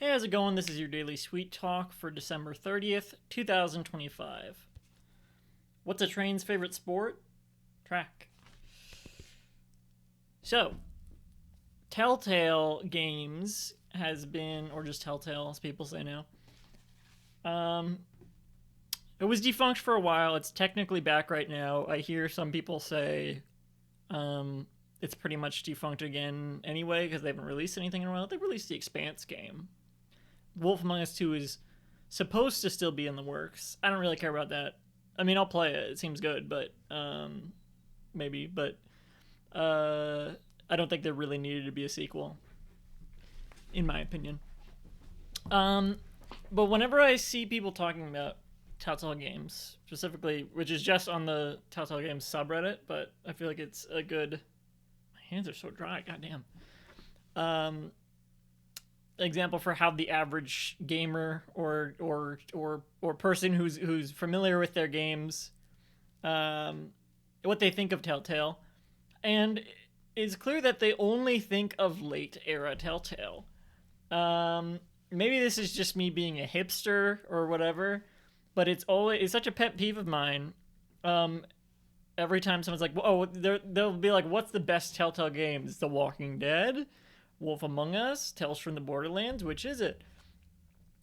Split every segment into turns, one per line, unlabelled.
Hey, how's it going? This is your daily sweet talk for December 30th, 2025. What's a train's favorite sport? Track. So, Telltale Games has been, or just Telltale as people say now, um, it was defunct for a while. It's technically back right now. I hear some people say um, it's pretty much defunct again anyway because they haven't released anything in a while. They released the Expanse game. Wolf Among Us 2 is supposed to still be in the works. I don't really care about that. I mean, I'll play it. It seems good, but maybe. But I don't think there really needed to be a sequel, in my opinion. Um, but whenever I see people talking about Telltale Games, specifically, which is just on the Telltale Games subreddit, but I feel like it's a good. My hands are so dry. Goddamn. Um, Example for how the average gamer or person who's familiar with their games, um, what they think of Telltale, and it's clear that they only think of late era Telltale. Maybe this is just me being a hipster or whatever, but it's such a pet peeve of mine. Um, every time someone's like, "Oh," they'll be like, "What's the best Telltale games? The Walking Dead, Wolf Among Us, Tales from the Borderlands. Which is it?"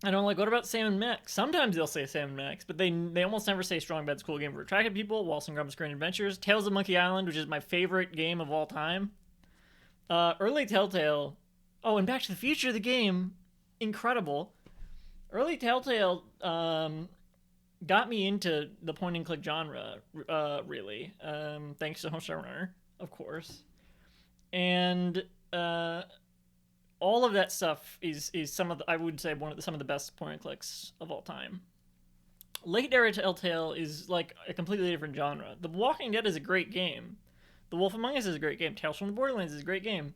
And I'm like, "What about Sam and Max?" Sometimes they'll say Sam and Max, but they almost never say Strong Bad's Cool Game for Attractive People, Wallace and Grumpy's Great Adventures, Tales of Monkey Island, which is my favorite game of all time. Early Telltale. Oh, and Back to the Future, the game, incredible. Early Telltale got me into the point and click genre, really. Thanks to Homestar Runner, of course. And all of that stuff is some of the, I would say some of the best point and clicks of all time. Late era Telltale is like a completely different genre. The Walking Dead is a great game. The Wolf Among Us is a great game. Tales from the Borderlands is a great game.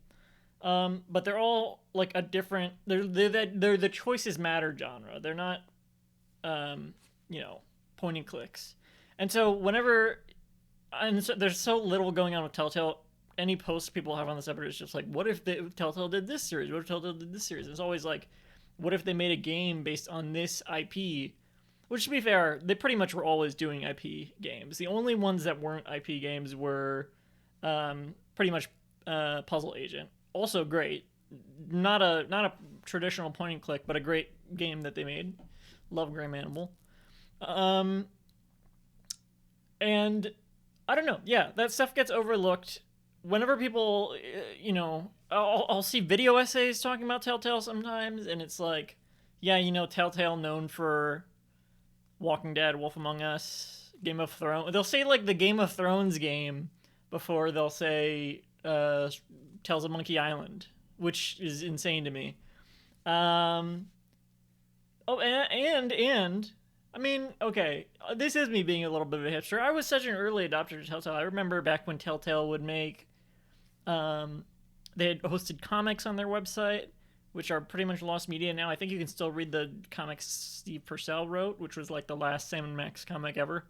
But they're all like a different. They're the choices matter genre. They're not, um, point and clicks. And so whenever, and so, there's so little going on with Telltale. Any posts people have on the subreddit is just like, what if Telltale did this series? What if Telltale did this series? It's always like, what if they made a game based on this IP? Which, to be fair, they pretty much were always doing IP games. The only ones that weren't IP games were pretty much Puzzle Agent. Also great. Not a traditional point and click, but a great game that they made. Love Graham Animal. And I don't know. Yeah, that stuff gets overlooked whenever people, I'll see video essays talking about Telltale sometimes, and it's like, yeah, Telltale known for Walking Dead, Wolf Among Us, Game of Thrones. They'll say like the Game of Thrones game before they'll say Tales of Monkey Island, which is insane to me. Um, oh, and I mean, okay, this is me being a little bit of a hipster. I was such an early adopter to Telltale. I remember back when Telltale would make, um, they had hosted comics on their website, which are pretty much lost media now. I think you can still read the comics Steve Purcell wrote, which was like the last Sam and Max comic ever.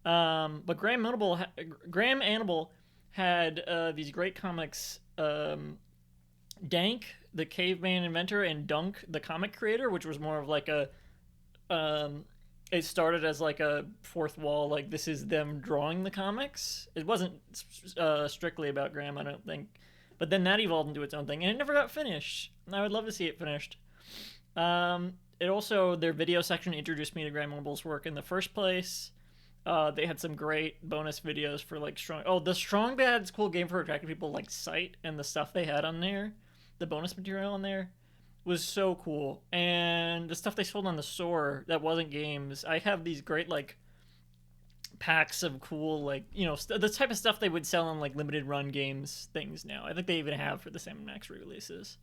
But Graham Annable had these great comics, Dank, the caveman inventor, and Dunk, the comic creator, which was more of like a, it started as like a fourth wall, like this is them drawing the comics. It wasn't strictly about Graham, I don't think. But then that evolved into its own thing, and it never got finished. I would love to see it finished. It also, their video section introduced me to Graham Annable's work in the first place. They had some great bonus videos for like the Strong Bad's Cool Game for Attractive People like site, and the stuff they had on there, the bonus material on there was so cool. And the stuff they sold on the store that wasn't games, I have these great like packs of cool like the type of stuff they would sell in like limited run games things now. I think they even have for the Sam and Max re-releases.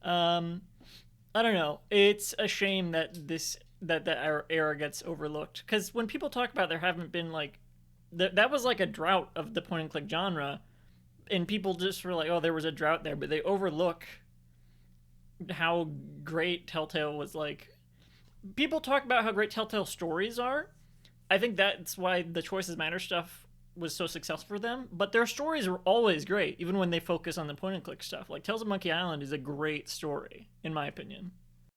I don't know. It's a shame that that era gets overlooked, because when people talk about there haven't been like that was like a drought of the point and click genre, and people just were like, oh, there was a drought there, but they overlook how great Telltale was. Like, people talk about how great Telltale stories are. I think that's why the choices matter stuff was so successful for them, but their stories are always great, even when they focus on the point and click stuff. Like Tales of Monkey Island is a great story, in my opinion.